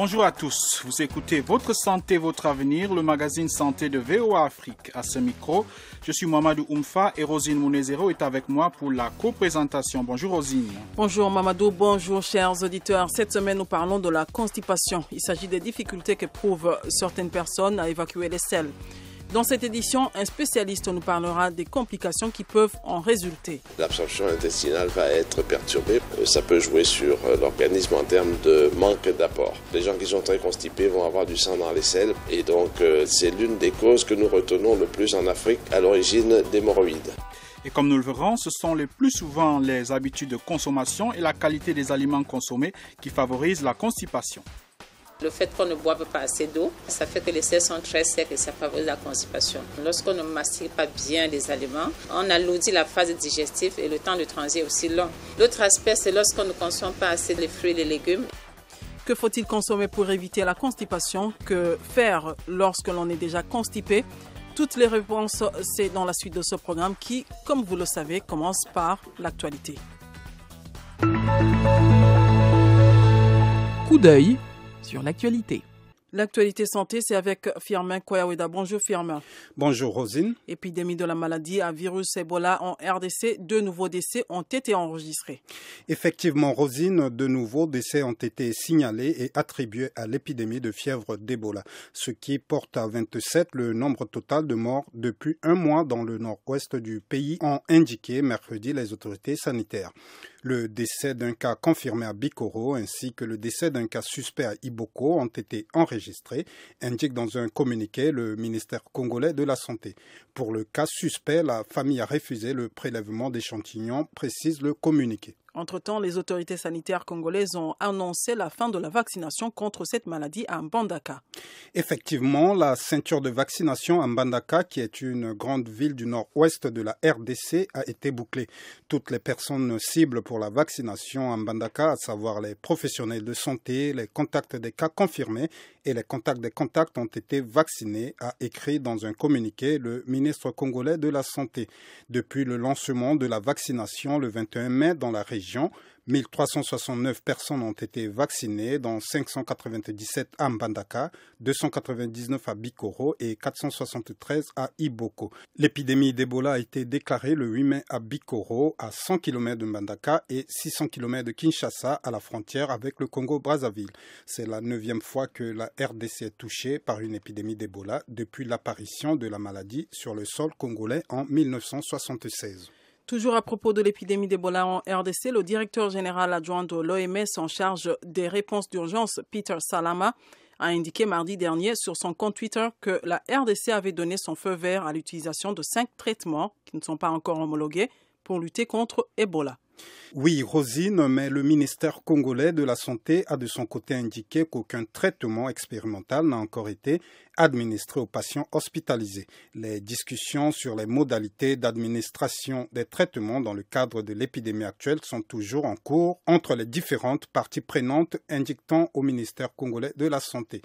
Bonjour à tous, vous écoutez Votre Santé, Votre Avenir, le magazine Santé de VOA Afrique. À ce micro, je suis Mamadou Oumfa et Rosine Mounezero est avec moi pour la co-présentation. Bonjour Rosine. Bonjour Mamadou, bonjour chers auditeurs. Cette semaine, nous parlons de la constipation. Il s'agit des difficultés qu'éprouvent certaines personnes à évacuer les selles. Dans cette édition, un spécialiste nous parlera des complications qui peuvent en résulter. L'absorption intestinale va être perturbée. Ça peut jouer sur l'organisme en termes de manque d'apport. Les gens qui sont très constipés vont avoir du sang dans les selles et donc c'est l'une des causes que nous retenons le plus en Afrique à l'origine d'hémorroïdes. Et comme nous le verrons, ce sont le plus souvent les habitudes de consommation et la qualité des aliments consommés qui favorisent la constipation. Le fait qu'on ne boive pas assez d'eau, ça fait que les selles sont très secs et ça favorise la constipation. Lorsqu'on ne mastique pas bien les aliments, on alourdit la phase digestive et le temps de transit est aussi long. L'autre aspect, c'est lorsqu'on ne consomme pas assez les fruits et les légumes. Que faut-il consommer pour éviter la constipation? Que faire lorsque l'on est déjà constipé? Toutes les réponses, c'est dans la suite de ce programme qui, comme vous le savez, commence par l'actualité. Coup d'œil sur l'actualité. L'actualité santé, c'est avec Firmin Koyaweda. Bonjour Firmin. Bonjour Rosine. Épidémie de la maladie à virus Ebola en RDC, 2 nouveaux décès ont été enregistrés. Effectivement Rosine, 2 nouveaux décès ont été signalés et attribués à l'épidémie de fièvre d'Ebola, ce qui porte à 27 le nombre total de morts depuis un mois dans le nord-ouest du pays, ont indiqué mercredi les autorités sanitaires. Le décès d'un cas confirmé à Bikoro ainsi que le décès d'un cas suspect à Iboko ont été enregistrés, indique dans un communiqué le ministère congolais de la Santé. Pour le cas suspect, la famille a refusé le prélèvement d'échantillons, précise le communiqué. Entre-temps, les autorités sanitaires congolaises ont annoncé la fin de la vaccination contre cette maladie à Mbandaka. Effectivement, la ceinture de vaccination à Mbandaka, qui est une grande ville du nord-ouest de la RDC, a été bouclée. Toutes les personnes cibles pour la vaccination à Mbandaka, à savoir les professionnels de santé, les contacts des cas confirmés et les contacts des contacts ont été vaccinés, a écrit dans un communiqué le ministre congolais de la Santé. Depuis le lancement de la vaccination le 21 mai dans la région, 1369 personnes ont été vaccinées, dont 597 à Mbandaka, 299 à Bikoro et 473 à Iboko. L'épidémie d'Ebola a été déclarée le 8 mai à Bikoro, à 100 km de Mbandaka et 600 km de Kinshasa, à la frontière avec le Congo-Brazzaville. C'est la 9e fois que la RDC est touchée par une épidémie d'Ebola depuis l'apparition de la maladie sur le sol congolais en 1976. Toujours à propos de l'épidémie d'Ebola en RDC, le directeur général adjoint de l'OMS en charge des réponses d'urgence, Peter Salama, a indiqué mardi dernier sur son compte Twitter que la RDC avait donné son feu vert à l'utilisation de 5 traitements qui ne sont pas encore homologués pour lutter contre Ebola. Oui, Rosine, mais le ministère congolais de la Santé a de son côté indiqué qu'aucun traitement expérimental n'a encore été administré aux patients hospitalisés. Les discussions sur les modalités d'administration des traitements dans le cadre de l'épidémie actuelle sont toujours en cours entre les différentes parties prenantes, indiquant au ministère congolais de la Santé.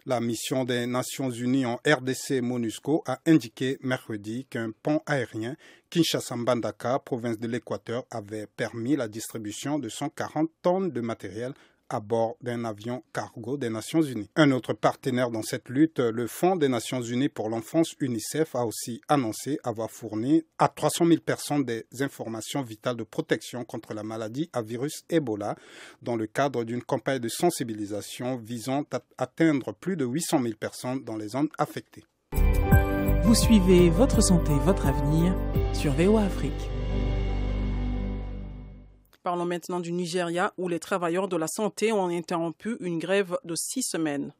La mission des Nations Unies en RDC MONUSCO a indiqué mercredi qu'un pont aérien Kinshasa-Mbandaka, province de l'Équateur, avait permis la distribution de 140 tonnes de matériel à bord d'un avion cargo des Nations Unies. Un autre partenaire dans cette lutte, le Fonds des Nations Unies pour l'enfance UNICEF, a aussi annoncé avoir fourni à 300 000 personnes des informations vitales de protection contre la maladie à virus Ebola dans le cadre d'une campagne de sensibilisation visant à atteindre plus de 800 000 personnes dans les zones affectées. Vous suivez Votre Santé, Votre Avenir sur VOA Afrique. Parlons maintenant du Nigeria où les travailleurs de la santé ont interrompu une grève de 6 semaines.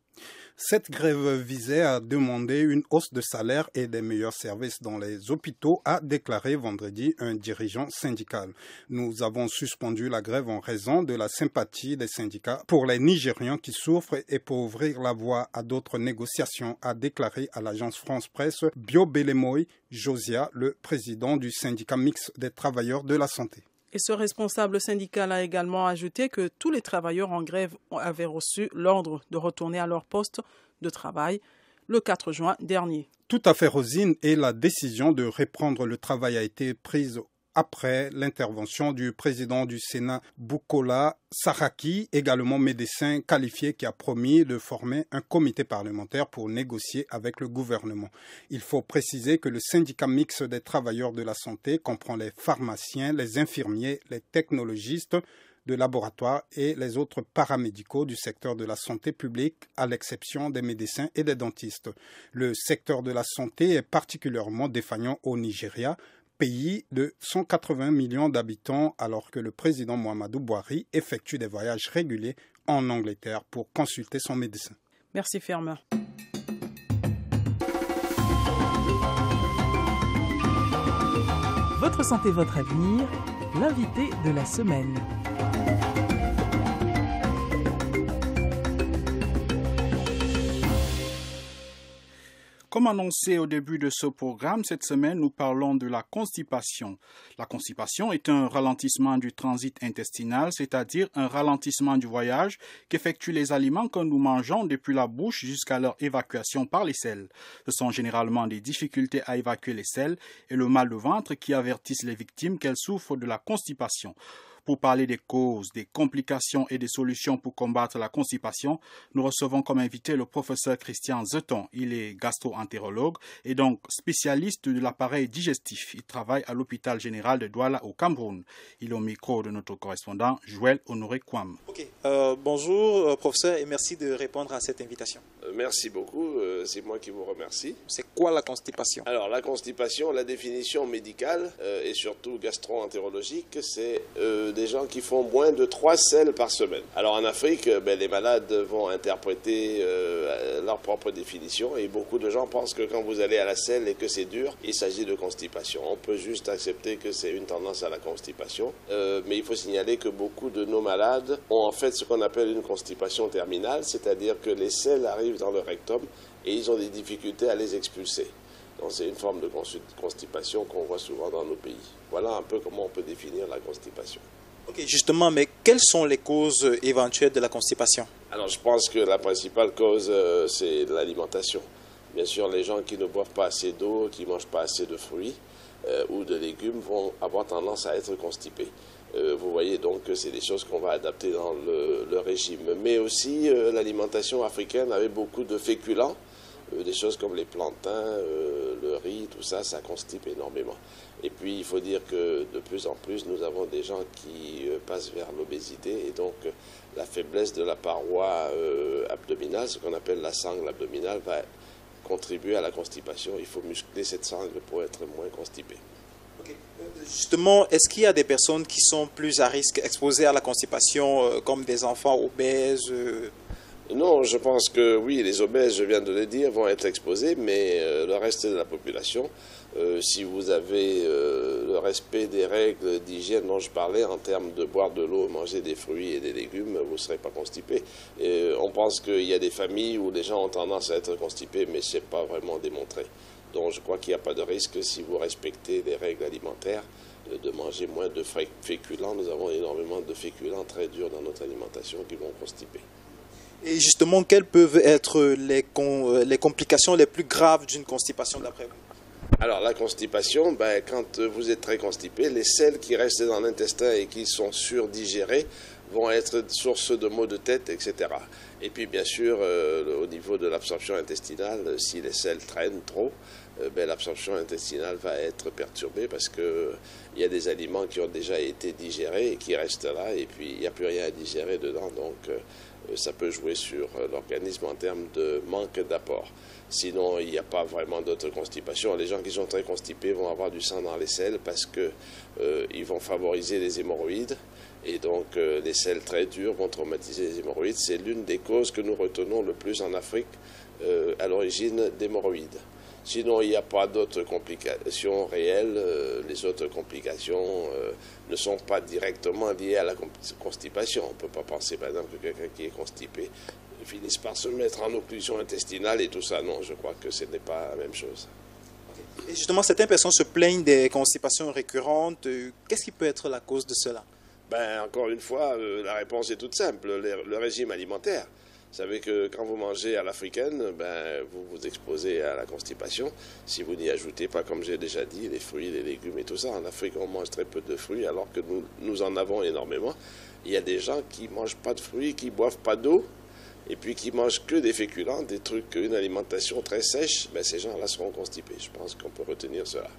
Cette grève visait à demander une hausse de salaire et des meilleurs services dans les hôpitaux, a déclaré vendredi un dirigeant syndical. Nous avons suspendu la grève en raison de la sympathie des syndicats pour les Nigérians qui souffrent et pour ouvrir la voie à d'autres négociations, a déclaré à l'agence France Presse Biobelemoy Josia, le président du syndicat mixte des travailleurs de la santé. Et ce responsable syndical a également ajouté que tous les travailleurs en grève avaient reçu l'ordre de retourner à leur poste de travail le 4 juin dernier. Tout à fait, Rosine, et la décision de reprendre le travail a été prise après l'intervention du président du Sénat, Bukola Saraki, également médecin qualifié, qui a promis de former un comité parlementaire pour négocier avec le gouvernement. Il faut préciser que le syndicat mixte des travailleurs de la santé comprend les pharmaciens, les infirmiers, les technologistes de laboratoire et les autres paramédicaux du secteur de la santé publique, à l'exception des médecins et des dentistes. Le secteur de la santé est particulièrement défaillant au Nigeria, pays de 180 millions d'habitants, alors que le président Muhammadu Buhari effectue des voyages réguliers en Angleterre pour consulter son médecin. Merci Fermer. Votre santé, votre avenir, l'invité de la semaine. Comme annoncé au début de ce programme, cette semaine, nous parlons de la constipation. La constipation est un ralentissement du transit intestinal, c'est-à-dire un ralentissement du voyage qu'effectuent les aliments que nous mangeons depuis la bouche jusqu'à leur évacuation par les selles. Ce sont généralement des difficultés à évacuer les selles et le mal de ventre qui avertissent les victimes qu'elles souffrent de la constipation. Pour parler des causes, des complications et des solutions pour combattre la constipation, nous recevons comme invité le professeur Christian Zeton. Il est gastro-entérologue et donc spécialiste de l'appareil digestif. Il travaille à l'hôpital général de Douala au Cameroun. Il est au micro de notre correspondant Joël Honoré-Kwam. Bonjour professeur et merci de répondre à cette invitation. Merci beaucoup, c'est moi qui vous remercie. C'est quoi la constipation? Alors la constipation, la définition médicale et surtout gastro-entérologique, c'est des gens qui font moins de 3 selles par semaine. Alors en Afrique, les malades vont interpréter leur propre définition et beaucoup de gens pensent que quand vous allez à la selle et que c'est dur, il s'agit de constipation. On peut juste accepter que c'est une tendance à la constipation, mais il faut signaler que beaucoup de nos malades ont en fait ce qu'on appelle une constipation terminale, c'est-à-dire que les selles arrivent dans le rectum et ils ont des difficultés à les expulser. Donc c'est une forme de constipation qu'on voit souvent dans nos pays. Voilà un peu comment on peut définir la constipation. Ok, justement, mais quelles sont les causes éventuelles de la constipation? Alors je pense que la principale cause, c'est l'alimentation. Bien sûr, les gens qui ne boivent pas assez d'eau, qui ne mangent pas assez de fruits ou de légumes vont avoir tendance à être constipés. Vous voyez donc que c'est des choses qu'on va adapter dans le régime. Mais aussi, l'alimentation africaine avait beaucoup de féculents, des choses comme les plantains, le riz, tout ça, ça constipe énormément. Et puis, il faut dire que de plus en plus, nous avons des gens qui passent vers l'obésité et donc la faiblesse de la paroi abdominale, ce qu'on appelle la sangle abdominale, va contribuer à la constipation. Il faut muscler cette sangle pour être moins constipé. Okay. Justement, est-ce qu'il y a des personnes qui sont plus à risque, exposées à la constipation, comme des enfants obèses Non, je pense que oui, les obèses, je viens de le dire, vont être exposés, mais le reste de la population, si vous avez le respect des règles d'hygiène dont je parlais en termes de boire de l'eau, manger des fruits et des légumes, vous ne serez pas constipé. On pense qu'il y a des familles où les gens ont tendance à être constipés, mais ce n'est pas vraiment démontré. Donc je crois qu'il n'y a pas de risque si vous respectez les règles alimentaires de manger moins de féculents. Nous avons énormément de féculents très durs dans notre alimentation qui vont constiper. Et justement, quelles peuvent être les complications les plus graves d'une constipation d'après vous? Alors la constipation, quand vous êtes très constipé, les selles qui restent dans l'intestin et qui sont surdigérées vont être source de maux de tête, etc. Et puis bien sûr, au niveau de l'absorption intestinale, si les selles traînent trop, l'absorption intestinale va être perturbée parce qu'il y a des aliments qui ont déjà été digérés et qui restent là, et puis il n'y a plus rien à digérer dedans, donc ça peut jouer sur l'organisme en termes de manque d'apport. Sinon, il n'y a pas vraiment d'autres constipations. Les gens qui sont très constipés vont avoir du sang dans les selles parce qu'ils vont favoriser les hémorroïdes. Et donc, les selles très dures vont traumatiser les hémorroïdes. C'est l'une des causes que nous retenons le plus en Afrique à l'origine d'hémorroïdes. Sinon, il n'y a pas d'autres complications réelles. Les autres complications ne sont pas directement liées à la constipation. On ne peut pas penser, par exemple, que quelqu'un qui est constipé finisse par se mettre en occlusion intestinale et tout ça. Non, je crois que ce n'est pas la même chose. Et justement, certaines personnes se plaignent des constipations récurrentes. Qu'est-ce qui peut être la cause de cela? Encore une fois, la réponse est toute simple. Le régime alimentaire. Vous savez que quand vous mangez à l'africaine, vous vous exposez à la constipation. Si vous n'y ajoutez pas, comme j'ai déjà dit, les fruits, les légumes et tout ça. En Afrique, on mange très peu de fruits alors que nous en avons énormément. Il y a des gens qui ne mangent pas de fruits, qui ne boivent pas d'eau et puis qui mangent que des féculents, des trucs, une alimentation très sèche. Ces gens-là seront constipés. Je pense qu'on peut retenir cela.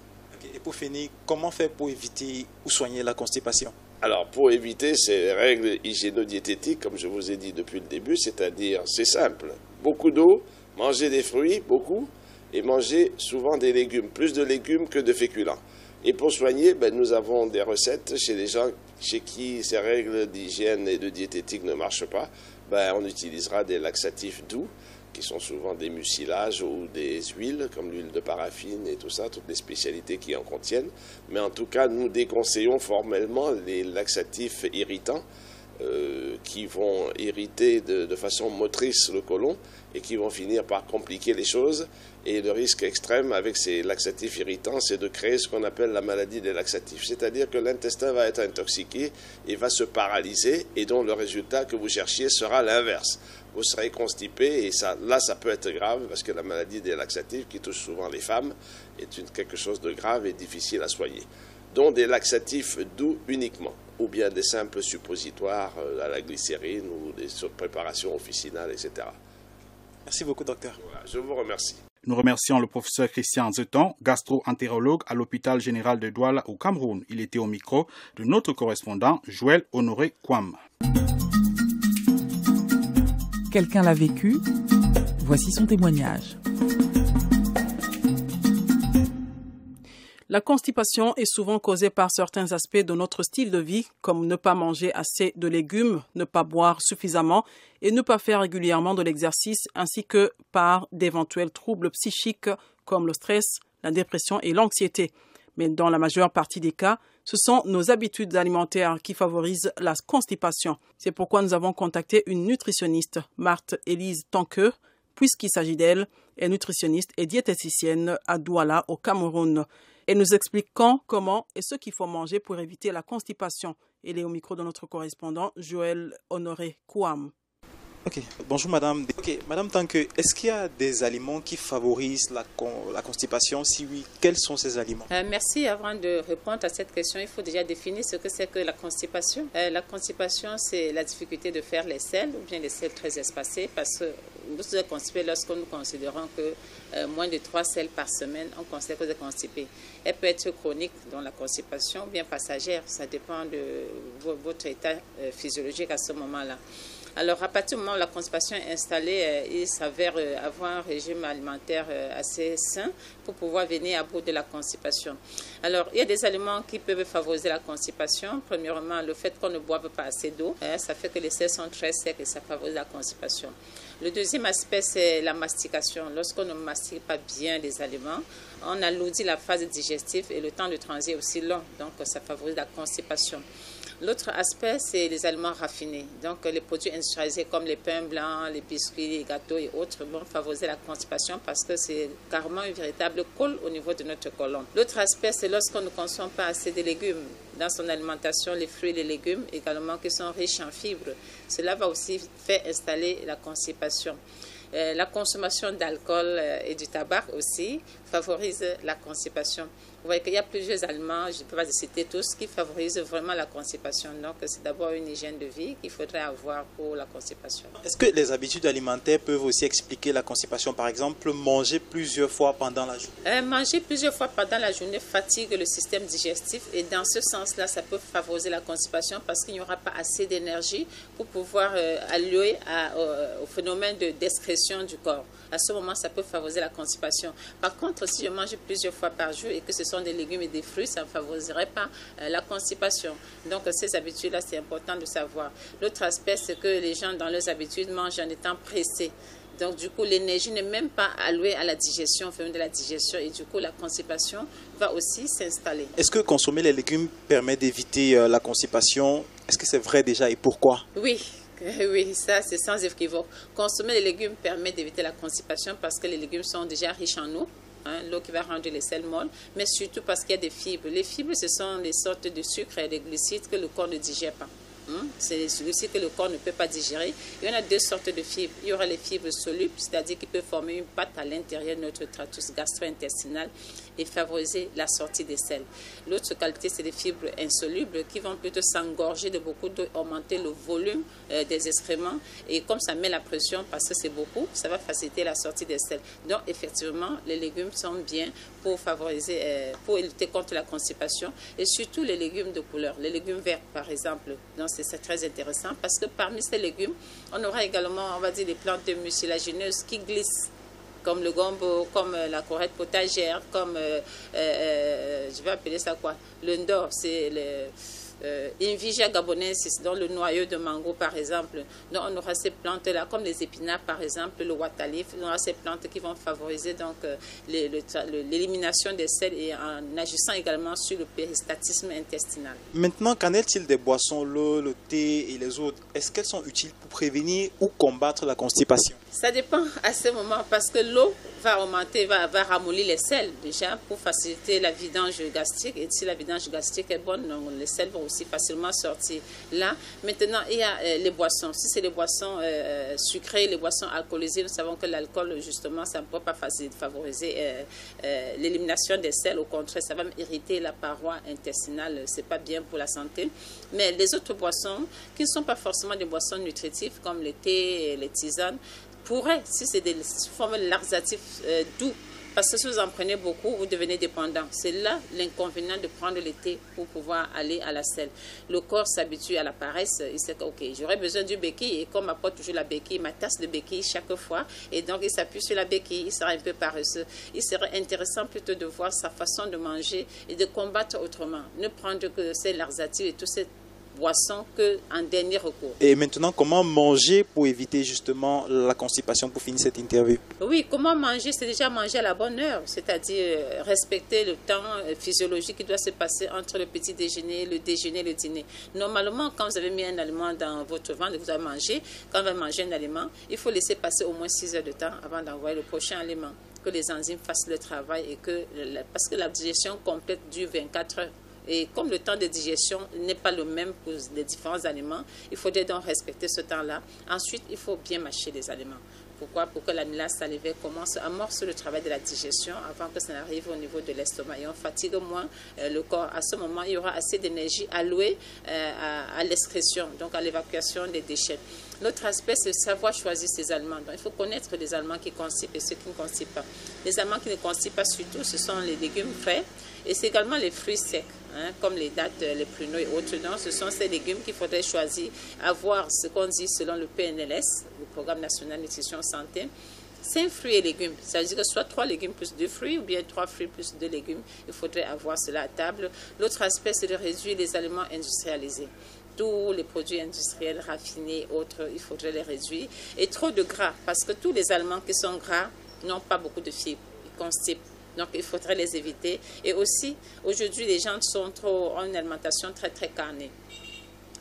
Et pour finir, comment faire pour éviter ou soigner la constipation? Alors, pour éviter ces règles hygiéno-diététiques, comme je vous ai dit depuis le début, c'est-à-dire, c'est simple, beaucoup d'eau, manger des fruits, beaucoup, et manger souvent des légumes, plus de légumes que de féculents. Et pour soigner, nous avons des recettes chez les gens chez qui ces règles d'hygiène et de diététique ne marchent pas. On utilisera des laxatifs doux, qui sont souvent des mucilages ou des huiles, comme l'huile de paraffine et tout ça, toutes les spécialités qui en contiennent. Mais en tout cas, nous déconseillons formellement les laxatifs irritants qui vont irriter de façon motrice le côlon et qui vont finir par compliquer les choses. Et le risque extrême avec ces laxatifs irritants, c'est de créer ce qu'on appelle la maladie des laxatifs. C'est-à-dire que l'intestin va être intoxiqué et va se paralyser et dont le résultat que vous cherchiez sera l'inverse. Vous serez constipé et ça peut être grave parce que la maladie des laxatifs qui touche souvent les femmes est quelque chose de grave et difficile à soigner. Donc des laxatifs doux uniquement ou bien des simples suppositoires à la glycérine ou des préparations officinales, etc. Merci beaucoup, docteur. Voilà, je vous remercie. Nous remercions le professeur Christian Zeton, gastro-entérologue à l'hôpital général de Douala au Cameroun. Il était au micro de notre correspondant Joël Honoré Kwam. Quelqu'un l'a vécu. Voici son témoignage. La constipation est souvent causée par certains aspects de notre style de vie, comme ne pas manger assez de légumes, ne pas boire suffisamment et ne pas faire régulièrement de l'exercice, ainsi que par d'éventuels troubles psychiques comme le stress, la dépression et l'anxiété. Mais dans la majeure partie des cas, ce sont nos habitudes alimentaires qui favorisent la constipation. C'est pourquoi nous avons contacté une nutritionniste, Marthe-Élise Tanqueux, puisqu'il s'agit d'elle, est nutritionniste et diététicienne à Douala au Cameroun. Elle nous explique quand, comment et ce qu'il faut manger pour éviter la constipation. Elle est au micro de notre correspondant Joël Honoré Kwam. Ok, bonjour madame. Ok, madame Tanqueux, est-ce qu'il y a des aliments qui favorisent la constipation? Si oui, quels sont ces aliments? Merci. Avant de répondre à cette question, il faut déjà définir ce que c'est que la constipation. La constipation, c'est la difficulté de faire les selles ou bien les selles très espacées parce que nous sommes constipés lorsque nous considérons que moins de 3 selles par semaine, on considère que vous êtes constipé. Elle peut être chronique dans la constipation ou bien passagère. Ça dépend de votre état physiologique à ce moment-là. Alors, à partir du moment où la constipation est installée, il s'avère avoir un régime alimentaire assez sain pour pouvoir venir à bout de la constipation. Alors, il y a des aliments qui peuvent favoriser la constipation. Premièrement, le fait qu'on ne boive pas assez d'eau, ça fait que les selles sont très secs et ça favorise la constipation. Le deuxième aspect, c'est la mastication. Lorsqu'on ne mastique pas bien les aliments, on alourdit la phase digestive et le temps de transit est aussi long. Donc, ça favorise la constipation. L'autre aspect, c'est les aliments raffinés. Donc, les produits industrialisés comme les pains blancs, les biscuits, les gâteaux et autres vont favoriser la constipation parce que c'est carrément une véritable colle au niveau de notre côlon. L'autre aspect, c'est lorsqu'on ne consomme pas assez de légumes dans son alimentation, les fruits et les légumes également qui sont riches en fibres. Cela va aussi faire installer la constipation. La consommation d'alcool et du tabac aussi favorise la constipation. Vous voyez qu'il y a plusieurs aliments, je ne peux pas les citer tous, qui favorisent vraiment la constipation. Donc, c'est d'abord une hygiène de vie qu'il faudrait avoir pour la constipation. Est-ce que les habitudes alimentaires peuvent aussi expliquer la constipation? Par exemple, manger plusieurs fois pendant la journée? Manger plusieurs fois pendant la journée fatigue le système digestif et dans ce sens-là, ça peut favoriser la constipation parce qu'il n'y aura pas assez d'énergie pour pouvoir allouer au phénomène de d'excrétion du corps. À ce moment, ça peut favoriser la constipation. Par contre, si je mange plusieurs fois par jour et que ce sont des légumes et des fruits, ça ne favoriserait pas la constipation. Donc, ces habitudes-là, c'est important de savoir. L'autre aspect, c'est que les gens, dans leurs habitudes, mangent en étant pressés. Donc, du coup, l'énergie n'est même pas allouée à la digestion, au phénomène de la digestion. Et du coup, la constipation va aussi s'installer. Est-ce que consommer les légumes permet d'éviter la constipation? Est-ce que c'est vrai déjà et pourquoi? Oui, ça c'est sans équivoque. Consommer les légumes permet d'éviter la constipation parce que les légumes sont déjà riches en eau, l'eau qui va rendre les selles molles, mais surtout parce qu'il y a des fibres. Les fibres, ce sont des sortes de sucres et des glucides que le corps ne digère pas. C'est celui-ci que le corps ne peut pas digérer. Il y en a deux sortes de fibres. Il y aura les fibres solubles, c'est-à-dire qui peuvent former une pâte à l'intérieur de notre tractus gastro-intestinal et favoriser la sortie des selles. L'autre qualité, c'est les fibres insolubles qui vont plutôt s'engorger de beaucoup d'eau, augmenter le volume des excréments. Et comme ça met la pression, parce que c'est beaucoup, ça va faciliter la sortie des selles. Donc, effectivement, les légumes sont bien pour favoriser, pour lutter contre la constipation. Et surtout les légumes de couleur, les légumes verts, par exemple. Donc, c'est très intéressant parce que parmi ces légumes, on aura également, on va dire, des plantes mucilagineuses qui glissent, comme le gombo, comme la courette potagère, comme, je vais appeler ça quoi, le ndor, c'est le Invigia gabonensis, dans le noyau de mango par exemple. Donc on aura ces plantes-là, comme les épinards par exemple, le watalif, on aura ces plantes qui vont favoriser donc l'élimination des selles et en agissant également sur le péristatisme intestinal. Maintenant, qu'en est-il des boissons, l'eau, le thé et les autres? Est-ce qu'elles sont utiles pour prévenir ou combattre la constipation? Ça dépend à ce moment parce que l'eau va augmenter, va ramollir les selles déjà pour faciliter la vidange gastrique. Et si la vidange gastrique est bonne, donc les selles vont aussi facilement sortir. Là, maintenant, il y a les boissons. Si c'est les boissons sucrées, les boissons alcoolisées, nous savons que l'alcool, justement, ça ne peut pas favoriser l'élimination des selles. Au contraire, ça va irriter la paroi intestinale. Ce n'est pas bien pour la santé. Mais les autres boissons, qui ne sont pas forcément des boissons nutritives, comme le thé et les tisanes, pourraient, si c'est des formes laxatifs doux, parce que si vous en prenez beaucoup, vous devenez dépendant. C'est là l'inconvénient de prendre le thé pour pouvoir aller à la selle. Le corps s'habitue à la paresse. Il sait que, ok, j'aurai besoin du béquille. Et comme m'apporte toujours la béquille, ma tasse de béquille chaque fois. Et donc, il s'appuie sur la béquille. Il sera un peu paresseux. Il serait intéressant plutôt de voir sa façon de manger et de combattre autrement. Ne prendre que ces laxatifs et tous ces boisson qu'en dernier recours. Et maintenant, comment manger pour éviter justement la constipation pour finir cette interview? Oui, comment manger? C'est déjà manger à la bonne heure, c'est-à-dire respecter le temps physiologique qui doit se passer entre le petit déjeuner, le déjeuner et le dîner. Normalement, quand vous avez mis un aliment dans votre ventre et que vous avez mangé, quand vous avez mangé un aliment, il faut laisser passer au moins 6 heures de temps avant d'envoyer le prochain aliment, que les enzymes fassent le travail parce que la digestion complète dure 24 heures. Et comme le temps de digestion n'est pas le même pour les différents aliments, il faudrait donc respecter ce temps-là. Ensuite, il faut bien mâcher les aliments. Pourquoi? Pour que l'amylase salivaire amorce le travail de la digestion avant que ça n'arrive au niveau de l'estomac. Et on fatigue moins le corps. À ce moment, il y aura assez d'énergie allouée à l'excrétion, donc à l'évacuation des déchets. L'autre aspect, c'est savoir choisir ses aliments. Donc, il faut connaître les aliments qui constipent et ceux qui ne constipent pas. Les aliments qui ne constipent pas surtout, ce sont les légumes frais et c'est également les fruits secs, comme les dattes, les pruneaux et autres. Donc, ce sont ces légumes qu'il faudrait choisir, avoir ce qu'on dit selon le PNLS, le Programme national nutrition santé. 5 fruits et légumes, ça veut dire que soit 3 légumes plus 2 fruits ou bien 3 fruits plus 2 légumes. Il faudrait avoir cela à table. L'autre aspect, c'est de réduire les aliments industrialisés. Tous les produits industriels, raffinés, autres, il faudrait les réduire. Et trop de gras, parce que tous les aliments qui sont gras n'ont pas beaucoup de fibres, ils constipent. Donc, il faudrait les éviter. Et aussi, aujourd'hui, les gens ont une alimentation très, très carnée.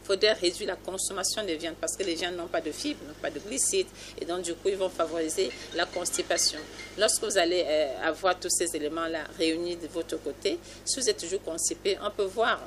Il faudrait réduire la consommation de viande parce que les gens n'ont pas de fibres, n'ont pas de glucides et donc du coup ils vont favoriser la constipation. Lorsque vous allez avoir tous ces éléments-là réunis de votre côté, si vous êtes toujours constipé, on peut voir,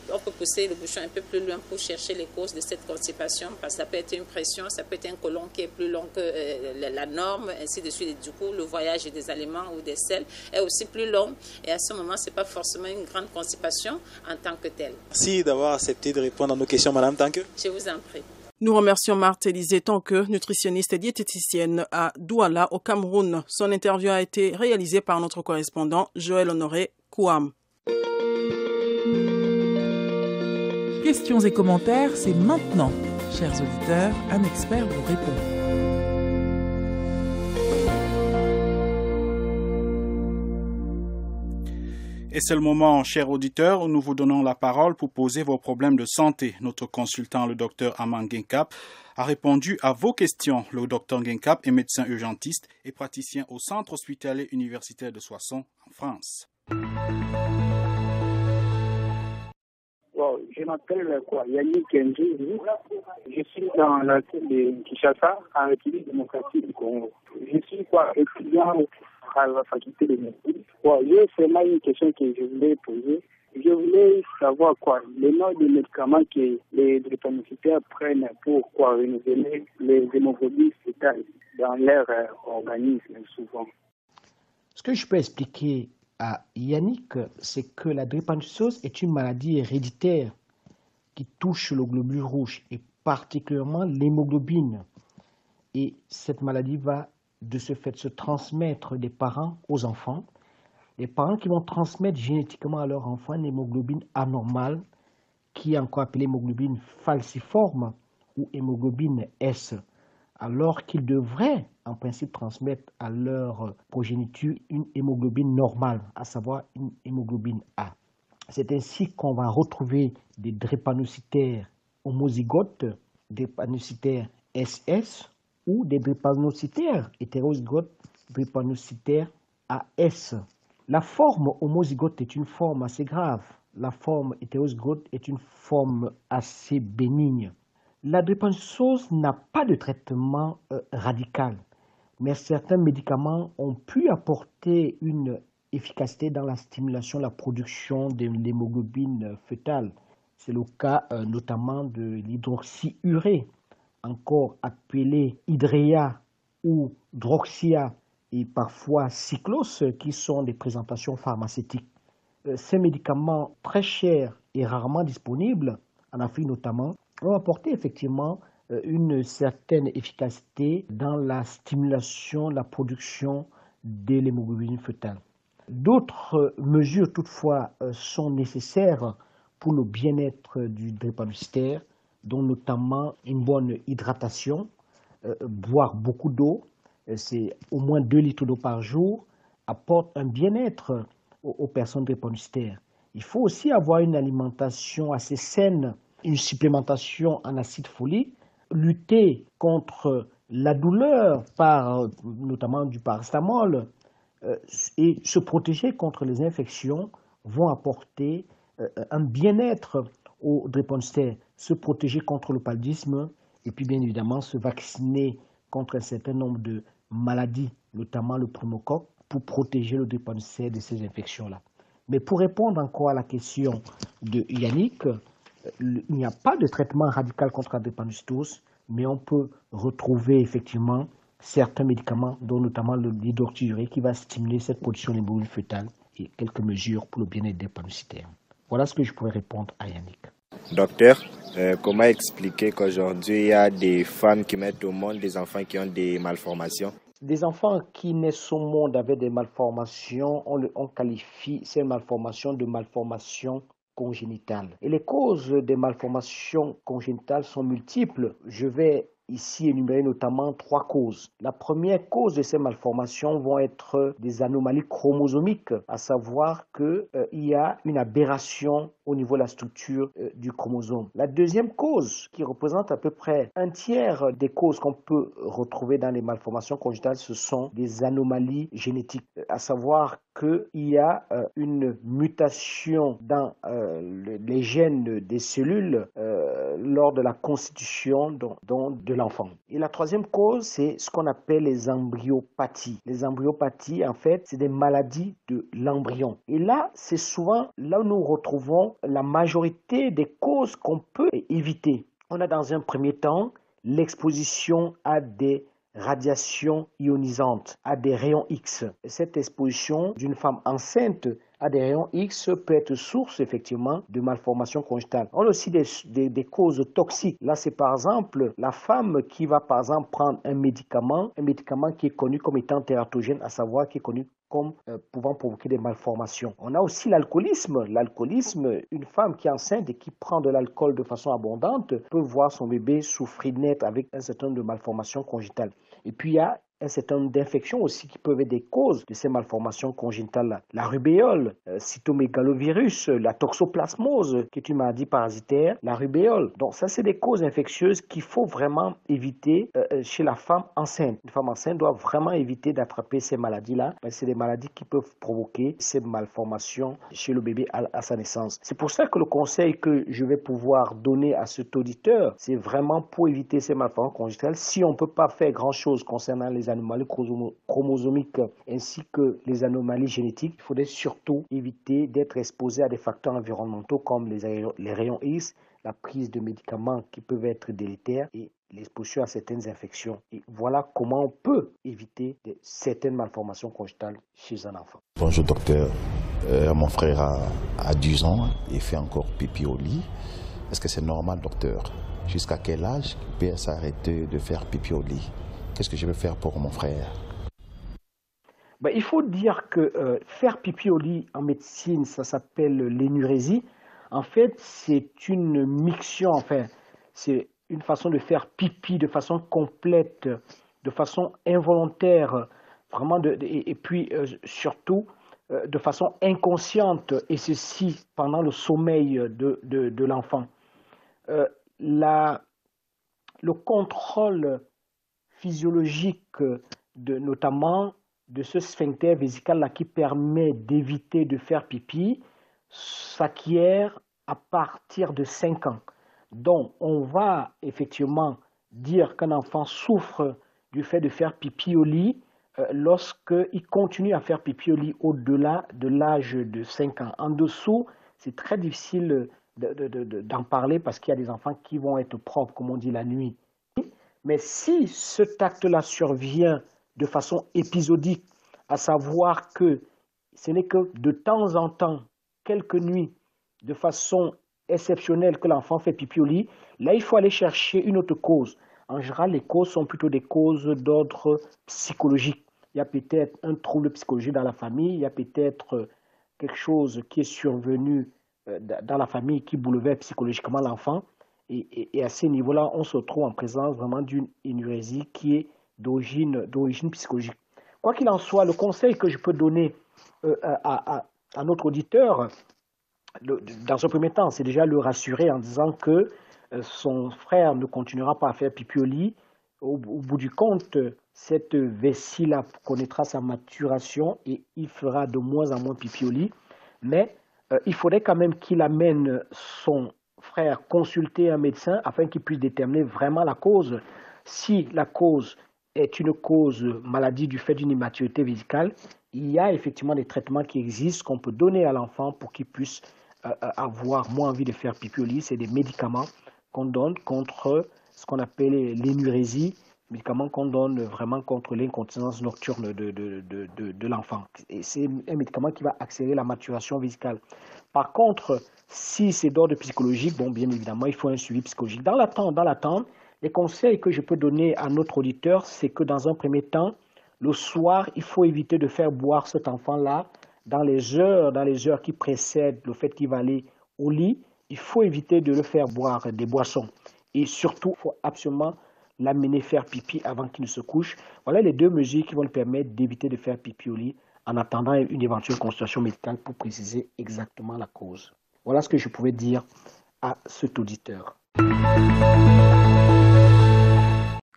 on peut pousser le bouchon un peu plus loin pour chercher les causes de cette constipation parce que ça peut être une pression, ça peut être un côlon qui est plus long que la norme, ainsi de suite. Et du coup, le voyage des aliments ou des selles est aussi plus long et à ce moment, ce n'est pas forcément une grande constipation en tant que telle. Merci d'avoir accepté de répondre à nos questions, Madame Tanque. Je vous en prie. Nous remercions Marthe Élisée Tanque, nutritionniste et diététicienne à Douala, au Cameroun. Son interview a été réalisée par notre correspondant Joël Honoré Kouam. Questions et commentaires, c'est maintenant. Chers auditeurs, un expert vous répond. Et c'est le moment, chers auditeurs, où nous vous donnons la parole pour poser vos problèmes de santé. Notre consultant, le docteur Aman Genkap, a répondu à vos questions. Le docteur Genkap est médecin urgentiste et praticien au Centre hospitalier universitaire de Soissons, en France. Bon, je m'appelle Yannick Kenji. Je suis dans la ville de Kinshasa, en République démocratique du Congo. Je suis étudiant à la faculté de médecine. Bon, j'ai seulement une question que je voulais poser. Je voulais savoir le nom des médicaments que les drépanocytaires prennent pour renouveler les hémoglobines fétales dans leur organisme souvent. Ce que je peux expliquer à Yannick, c'est que la drépanocytose est une maladie héréditaire qui touche le globule rouge et particulièrement l'hémoglobine. Et cette maladie va de ce fait se transmettre des parents aux enfants. Les parents qui vont transmettre génétiquement à leur enfant une hémoglobine anormale, qui est encore appelée hémoglobine falciforme ou hémoglobine S, alors qu'ils devraient en principe transmettre à leur progéniture une hémoglobine normale, à savoir une hémoglobine A. C'est ainsi qu'on va retrouver des drépanocytaires homozygotes, drépanocytaires SS ou des drépanocytaires hétérozygotes, drépanocytaires AS. La forme homozygote est une forme assez grave. La forme hétérozygote est une forme assez bénigne. La drépanocytose n'a pas de traitement radical, mais certains médicaments ont pu apporter une efficacité dans la stimulation, la production de l'hémoglobine fœtale. C'est le cas notamment de l'hydroxyurée, encore appelé Hydrea ou Droxia et parfois Cyclos, qui sont des présentations pharmaceutiques. Ces médicaments très chers et rarement disponibles, en Afrique notamment, ont apporté effectivement une certaine efficacité dans la stimulation, la production de l'hémoglobine fœtale. D'autres mesures toutefois sont nécessaires pour le bien-être du drépanocytaire, dont notamment une bonne hydratation, boire beaucoup d'eau, c'est au moins 2 litres d'eau par jour, apporte un bien-être aux personnes drépanocytaires. Il faut aussi avoir une alimentation assez saine, une supplémentation en acide folique, lutter contre la douleur par notamment du paracétamol et se protéger contre les infections vont apporter un bien-être aux drépanocytaires, se protéger contre le paludisme et puis bien évidemment se vacciner contre un certain nombre de maladies, notamment le pneumocoque, pour protéger le drépanocytaire de ces infections-là. Mais pour répondre encore à la question de Yannick, il n'y a pas de traitement radical contre la drépanocytose, mais on peut retrouver effectivement certains médicaments, dont notamment l'hydroxyurée, qui va stimuler cette production d'hémoglobine fœtale et quelques mesures pour le bien-être des drépanocytaires. Voilà ce que je pourrais répondre à Yannick. Docteur, comment expliquer qu'aujourd'hui il y a des femmes qui mettent au monde des enfants qui ont des malformations? Des enfants qui naissent au monde avec des malformations, on qualifie ces malformations de malformations congénitales. Et les causes des malformations congénitales sont multiples. Je vais ici énumérer notamment 3 causes. La première cause de ces malformations vont être des anomalies chromosomiques, à savoir qu'il y a une aberration au niveau de la structure du chromosome. La deuxième cause, qui représente à peu près un tiers des causes qu'on peut retrouver dans les malformations congénitales, ce sont des anomalies génétiques, à savoir qu'il y a une mutation dans les gènes des cellules lors de la constitution de l'enfant. Et la troisième cause, c'est ce qu'on appelle les embryopathies. Les embryopathies, en fait, c'est des maladies de l'embryon. Et là, c'est souvent là où nous retrouvons la majorité des causes qu'on peut éviter. On a dans un premier temps l'exposition à des radiations ionisantes, à des rayons X. Cette exposition d'une femme enceinte à des rayons X peut être source effectivement de malformations congénitales. On a aussi des causes toxiques. Là, c'est par exemple la femme qui va par exemple prendre un médicament qui est connu comme étant tératogène, à savoir qui est connu comme pouvant provoquer des malformations. On a aussi l'alcoolisme. L'alcoolisme, une femme qui est enceinte et qui prend de l'alcool de façon abondante peut voir son bébé souffrir net avec un certain nombre de malformations congénitales. Et puis il y a un certain nombre d'infections aussi qui peuvent être des causes de ces malformations congénitales-là. La rubéole, cytomégalovirus, la toxoplasmose, qui est une maladie parasitaire, la rubéole. Donc ça, c'est des causes infectieuses qu'il faut vraiment éviter chez la femme enceinte. Une femme enceinte doit vraiment éviter d'attraper ces maladies-là, parce que c'est des maladies qui peuvent provoquer ces malformations chez le bébé à sa naissance. C'est pour ça que le conseil que je vais pouvoir donner à cet auditeur, c'est vraiment pour éviter ces malformations congénitales. Si on ne peut pas faire grand-chose concernant les les anomalies chromosomiques ainsi que les anomalies génétiques, il faudrait surtout éviter d'être exposé à des facteurs environnementaux comme les rayons X, la prise de médicaments qui peuvent être délétères et l'exposition à certaines infections. Et voilà comment on peut éviter certaines malformations congénitales chez un enfant. Bonjour docteur, mon frère a 10 ans et fait encore pipi au lit. Est-ce que c'est normal docteur? Jusqu'à quel âge il peut s'arrêter de faire pipi au lit? Qu'est-ce que je vais faire pour mon frère? Il faut dire que faire pipi au lit en médecine, ça s'appelle l'énurésie. En fait, c'est une miction, c'est une façon de faire pipi de façon complète, de façon involontaire, vraiment, et puis surtout de façon inconsciente, et ceci pendant le sommeil de l'enfant. Le contrôle physiologique, notamment de ce sphincter vésical-là qui permet d'éviter de faire pipi, s'acquiert à partir de 5 ans. Donc, on va effectivement dire qu'un enfant souffre du fait de faire pipi au lit lorsqu'il continue à faire pipi au lit au-delà de l'âge de 5 ans. En dessous, c'est très difficile d'en parler parce qu'il y a des enfants qui vont être propres, comme on dit, la nuit. Mais si cet acte-là survient de façon épisodique, à savoir que ce n'est que de temps en temps, quelques nuits, de façon exceptionnelle que l'enfant fait pipi au lit, là il faut aller chercher une autre cause. En général, les causes sont plutôt des causes d'ordre psychologique. Il y a peut-être un trouble psychologique dans la famille, il y a peut-être quelque chose qui est survenu dans la famille qui bouleverse psychologiquement l'enfant. Et à ce niveau-là, on se retrouve en présence vraiment d'une énurésie qui est d'origine psychologique. Quoi qu'il en soit, le conseil que je peux donner à notre auditeur, dans un premier temps, c'est déjà le rassurer en disant que son frère ne continuera pas à faire pipi au lit. Au bout du compte, cette vessie-là connaîtra sa maturation et il fera de moins en moins pipi au lit. Mais il faudrait quand même qu'il amène son frère consulter un médecin afin qu'il puisse déterminer vraiment la cause. Si la cause est une cause maladie du fait d'une immaturité vésicale, il y a effectivement des traitements qui existent qu'on peut donner à l'enfant pour qu'il puisse avoir moins envie de faire pipi au lit. C'est des médicaments qu'on donne contre ce qu'on appelle l'énurésie, médicaments qu'on donne vraiment contre l'incontinence nocturne de l'enfant. Et c'est un médicament qui va accélérer la maturation vésicale. Par contre, si c'est d'ordre psychologique, bon, bien évidemment, il faut un suivi psychologique. Dans l'attente, les conseils que je peux donner à notre auditeur, c'est que dans un premier temps, le soir, il faut éviter de faire boire cet enfant-là dans les heures qui précèdent le fait qu'il va aller au lit. Il faut éviter de le faire boire des boissons. Et surtout, il faut absolument l'amener faire pipi avant qu'il ne se couche. Voilà les 2 mesures qui vont lui permettre d'éviter de faire pipi au lit en attendant une éventuelle consultation médicale pour préciser exactement la cause. Voilà ce que je pouvais dire à cet auditeur.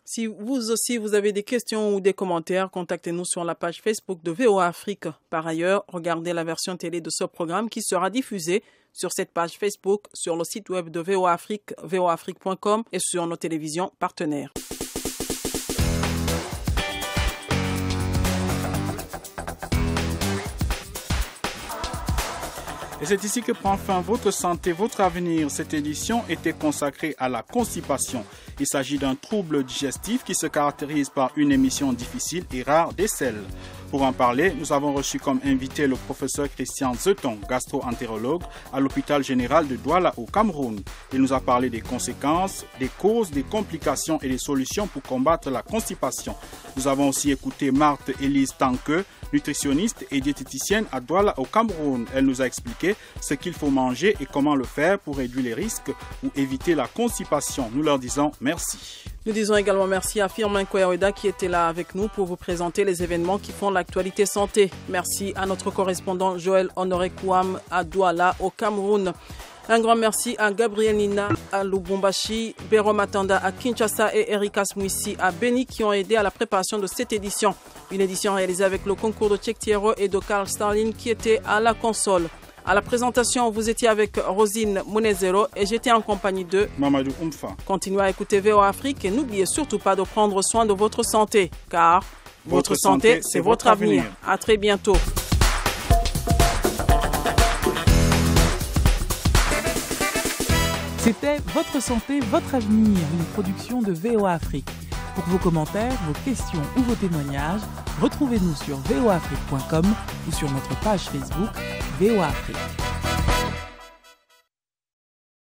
Si vous aussi, vous avez des questions ou des commentaires, contactez-nous sur la page Facebook de VOA Afrique. Par ailleurs, regardez la version télé de ce programme qui sera diffusée sur cette page Facebook, sur le site web de VOA Afrique, voaafrique.com et sur nos télévisions partenaires. Et c'est ici que prend fin votre santé, votre avenir. Cette édition était consacrée à la constipation. Il s'agit d'un trouble digestif qui se caractérise par une émission difficile et rare des selles. Pour en parler, nous avons reçu comme invité le professeur Christian Zeton, gastro-entérologue à l'hôpital général de Douala au Cameroun. Il nous a parlé des conséquences, des causes, des complications et des solutions pour combattre la constipation. Nous avons aussi écouté Marthe Élise Tanque, nutritionniste et diététicienne à Douala au Cameroun. Elle nous a expliqué ce qu'il faut manger et comment le faire pour réduire les risques ou éviter la constipation. Nous leur disons merci. Nous disons également merci à Firmin Kouyaoueda qui était là avec nous pour vous présenter les événements qui font l'actualité santé. Merci à notre correspondant Joël Honoré Kouam à Douala au Cameroun. Un grand merci à Gabriel Nina à Lubumbashi, Béro Matanda à Kinshasa et Erika Smouissi à Beni qui ont aidé à la préparation de cette édition. Une édition réalisée avec le concours de Tchèque Thiero et de Carl Starlin qui était à la console. À la présentation, vous étiez avec Rosine Monezero et j'étais en compagnie de Mamadou Oumfa. Continuez à écouter VOA Afrique et n'oubliez surtout pas de prendre soin de votre santé, car Votre santé, c'est votre avenir. À très bientôt. C'était Votre santé, votre avenir, une production de VOA Afrique. Pour vos commentaires, vos questions ou vos témoignages, retrouvez-nous sur voaafrique.com ou sur notre page Facebook VOA Afrique.